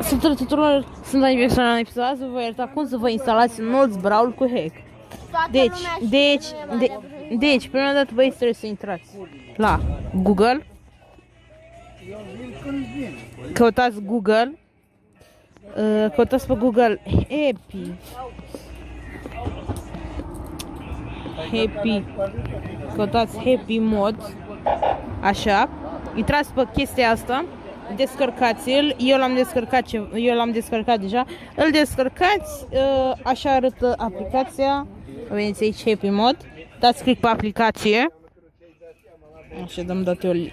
Salutare tuturor, sunt aniversarea în episodul azi, vă voi arăta cum să vă instalați Notz Brawl cu hack. Deci, prima dată băieți trebuie să intrați la Google. Căutați Google. Căutați pe Google Happy. Căutați Happy Mod. Așa. Intrați pe chestia asta. Descărcați-l, eu l-am descărcat deja. Îl descărcați, așa arată aplicația. Veniți aici Happy Mod. Dați click pe aplicație. Așa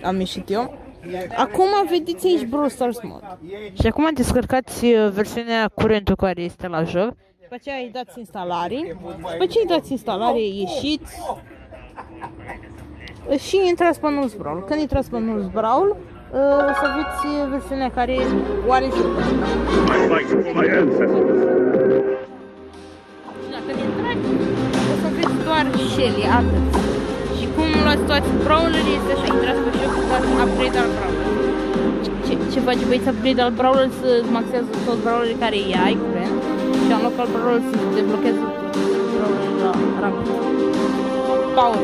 am ieșit eu. Acum vedeți aici Brawl Stars Mod. Și acum descărcați versiunea curentă care este la joc. După aceea îi dați instalare. După ce îi dați instalare, ieșiți și intrați pe Notz Brawl. Când intrați pe Notz Brawl, o să aveți versiunea care o are jocul. Și dacă intrați, o să aveți doar Shelly, atât. Și cum luați toți brawlerii, este așa, intrați pe joc și dați upgrade al brawler. Ce face băieți upgrade al brawler? Să maxează toți brawlerii care îi ai, curent. Și în local brawler să deblocheze brawlerii la rank. Power.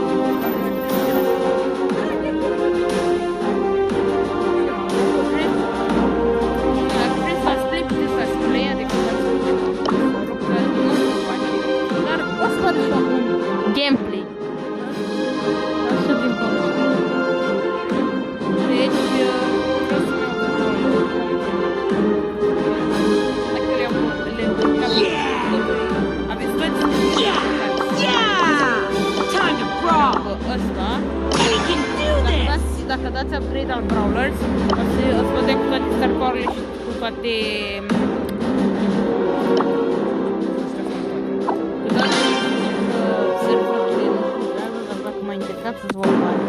Gameplay. Așa din poate. Deci, vreau să dacă le-am aveți toți time to brawl. Ăsta. Dacă dați upgrade al brawlers, o să vă dea cu toate star power-urile și cu toate să-ți vor bani.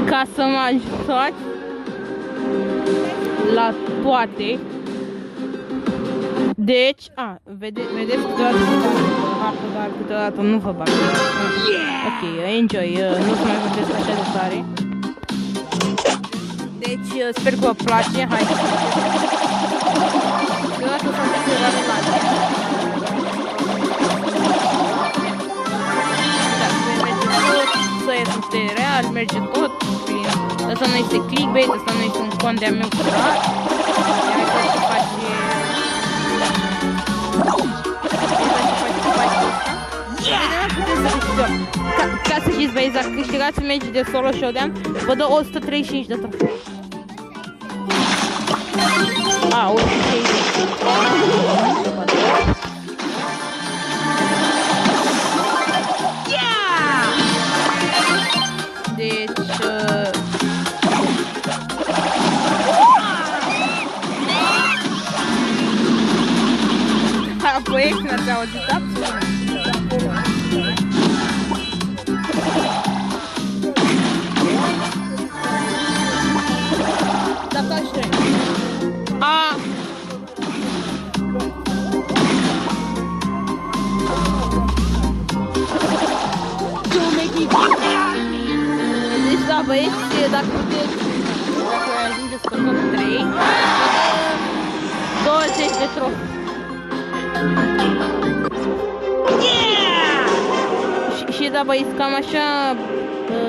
Ca să mă ajutați la toate. Deci, vedeți câteodată nu vă bag. Ok, enjoy, nu să mai vorbesc așa de tare. Deci, sper că vă place, hai să deodată să faceți la relare. Să este real, merge tot. Asta nu este clickbait, asta nu este un cont de-a meu curat. Iar că se face... Ca să știți băieți, dacă câștigați un meci de solo showdown, vă dă 135 de trofei. 135. Deci... Apoi mi-ați auzit absolut. Dacă aș trec. Deci da, băieți, dacă ajungeți pe top 3, 20 de trofei. Și da, băieți, cam așa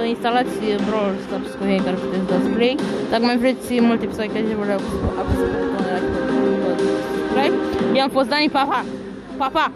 instalați Brawl Stars cu ei care puteți dați play. Dacă mai vreți multe episoade care vreau apăsați pe butonul de like, subscribe. Eu am fost Dani, pa, pa! Pa, pa!